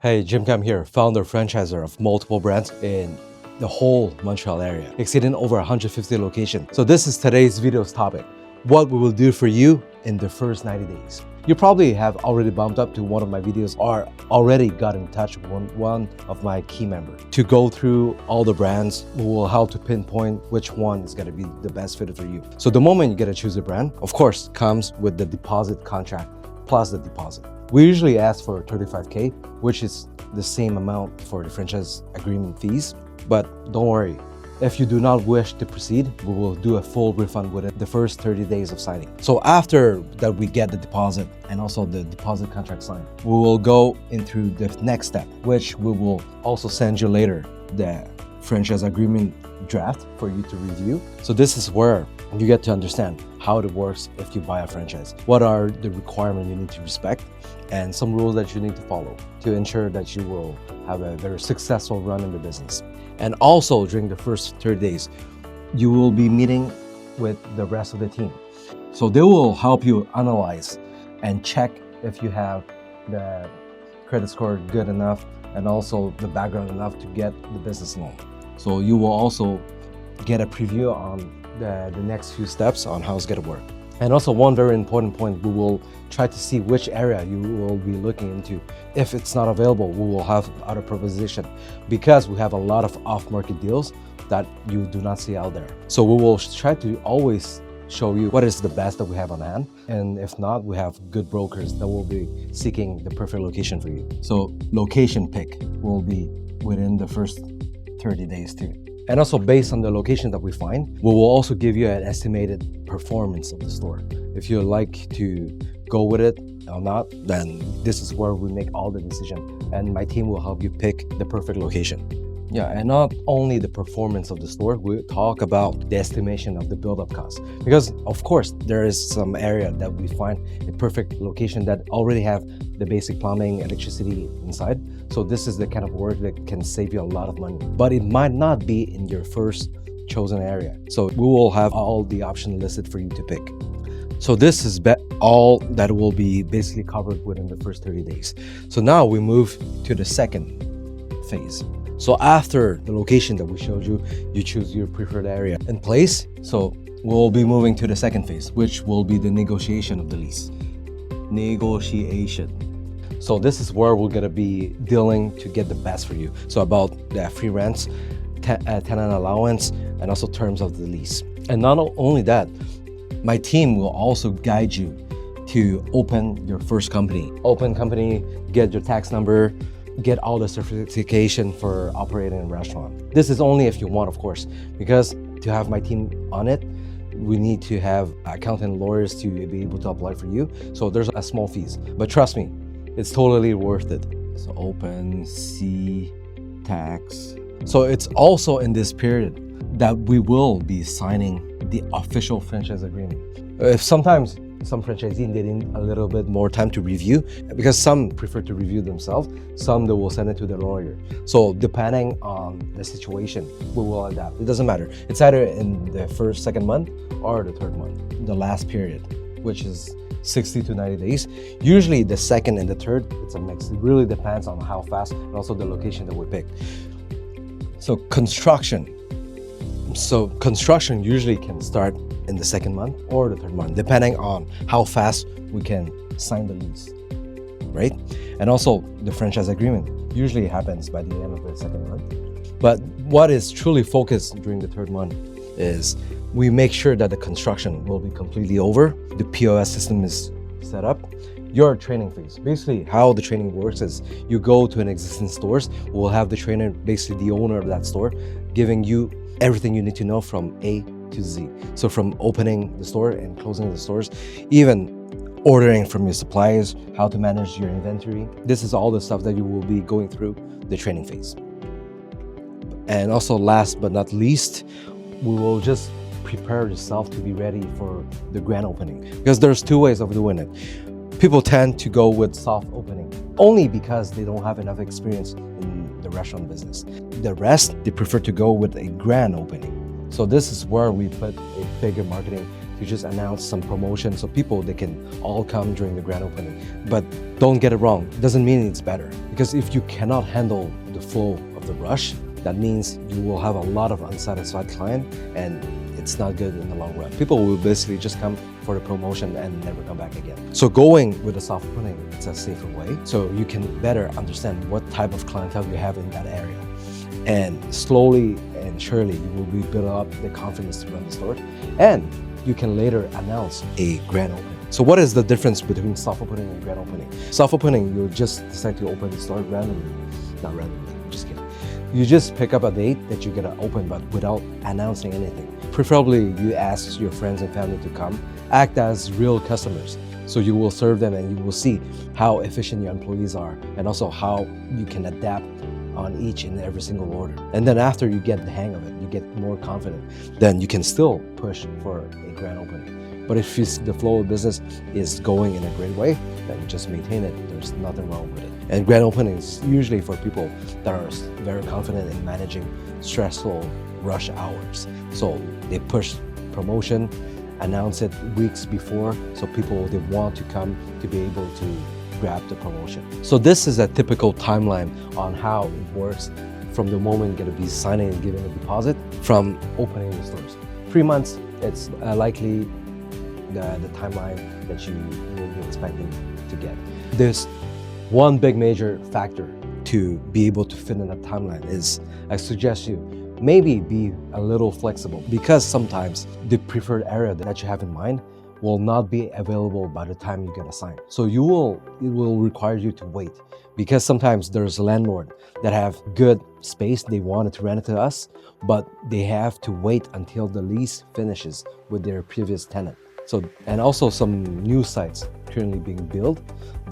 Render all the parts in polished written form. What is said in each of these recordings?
Hey, Jim Cam here, founder franchisor of multiple brands in the whole Montreal area, exceeding over 150 locations. So this is today's video's topic, what we will do for you in the first 90 days. You probably have already bumped up to one of my videos or already got in touch with one of my key members to go through all the brands. We will help to pinpoint which one is going to be the best fit for you. So the moment you get to choose a brand, of course, comes with the deposit contract plus the deposit. We usually ask for $35K, which is the same amount for the franchise agreement fees. But don't worry, if you do not wish to proceed, we will do a full refund within the first 30 days of signing. So after that we get the deposit and also the deposit contract signed, we will go into the next step, which we will also send you later the franchise agreement draft for you to review. So this is where you get to understand how it works if you buy a franchise. What are the requirements you need to respect and some rules that you need to follow to ensure that you will have a very successful run in the business. And also during the first 30 days, you will be meeting with the rest of the team. So they will help you analyze and check if you have the credit score good enough and also the background enough to get the business loan. So you will also get a preview on the next few steps on how it's going to work. And also one very important point, we will try to see which area you will be looking into. If it's not available, we will have other proposition because we have a lot of off-market deals that you do not see out there. So we will try to always show you what is the best that we have on hand. And if not, we have good brokers that will be seeking the perfect location for you. So location pick will be within the first 30 days too. And also based on the location that we find, we will also give you an estimated performance of the store. If you like to go with it or not, then this is where we make all the decision and my team will help you pick the perfect location. Yeah, and not only the performance of the store, we talk about the estimation of the build-up cost. Because of course, there is some area that we find a perfect location that already have the basic plumbing, electricity inside. So this is the kind of work that can save you a lot of money. But it might not be in your first chosen area. So we will have all the options listed for you to pick. So this is all that will be basically covered within the first 30 days. So now we move to the second phase. So after the location that we showed you, you choose your preferred area and place. So we'll be moving to the second phase, which will be the negotiation of the lease. Negotiation. So this is where we're gonna be dealing to get the best for you. So about the free rents, tenant allowance, and also terms of the lease. And not only that, my team will also guide you to open your first company. Open company, get your tax number, get all the certification for operating a restaurant. This is only if you want, of course, because to have my team on it, we need to have accountant and lawyers to be able to apply for you. So there's a small fees, but trust me, it's totally worth it. So open, see, tax. So it's also in this period that we will be signing the official franchise agreement. If sometimes some franchisees need a little bit more time to review because some prefer to review themselves, some they will send it to their lawyer. So depending on the situation, we will adapt. It doesn't matter. It's either in the first, second month or the third month, the last period, which is 60 to 90 days. Usually the second and the third, it's a mix. It really depends on how fast and also the location that we pick. So construction. So construction usually can start in the second month or the third month, depending on how fast we can sign the lease, right? And also the franchise agreement usually happens by the end of the second month. But what is truly focused during the third month is we make sure that the construction will be completely over. The POS system is set up. Your training phase. Basically, how the training works is you go to an existing stores. We'll have the trainer, basically the owner of that store, giving you everything you need to know from A to Z. So from opening the store and closing the stores, even ordering from your suppliers, how to manage your inventory. This is all the stuff that you will be going through the training phase. And also last but not least, we will just prepare yourself to be ready for the grand opening. Because there's two ways of doing it. People tend to go with soft opening only because they don't have enough experience in the restaurant business. The rest, they prefer to go with a grand opening. So this is where we put a bigger marketing to just announce some promotion so people, they can all come during the grand opening. But don't get it wrong, it doesn't mean it's better. Because if you cannot handle the flow of the rush, that means you will have a lot of unsatisfied client, and it's not good in the long run. People will basically just come for the promotion and never come back again. So going with a soft opening, it's a safer way. So you can better understand what type of clientele you have in that area. And slowly and surely, you will be build up the confidence to run the store. And you can later announce a grand opening. So what is the difference between soft opening and grand opening? Soft opening, you'll just decide to open the store randomly. Not randomly, just kidding. You just pick up a date that you're gonna open, but without announcing anything. Preferably, you ask your friends and family to come, act as real customers. So you will serve them and you will see how efficient your employees are, and also how you can adapt on each and every single order. And then after you get the hang of it, you get more confident, then you can still push for a grand opening. But if the flow of business is going in a great way, then just maintain it. There's nothing wrong with it. And grand openings usually for people that are very confident in managing stressful rush hours. So they push promotion, announce it weeks before, so people, they want to come to be able to grab the promotion. So this is a typical timeline on how it works from the moment you're going to be signing and giving a deposit from opening the stores. 3 months, it's likely the timeline that you will be expecting to get. There's one big major factor to be able to fit in that timeline is, I suggest you maybe be a little flexible, because sometimes the preferred area that you have in mind will not be available by the time you get assigned. So it will require you to wait, because sometimes there's a landlord that have good space, they wanted to rent it to us, but they have to wait until the lease finishes with their previous tenant. So, and also some new sites currently being built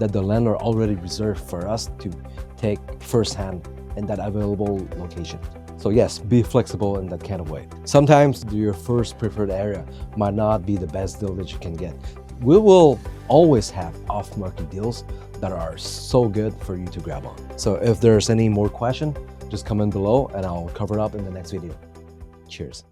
that the landlord already reserved for us to take firsthand in that available location. So yes, be flexible in that kind of way. Sometimes your first preferred area might not be the best deal that you can get. We will always have off-market deals that are so good for you to grab on. So if there's any more question, just comment below and I'll cover it up in the next video. Cheers.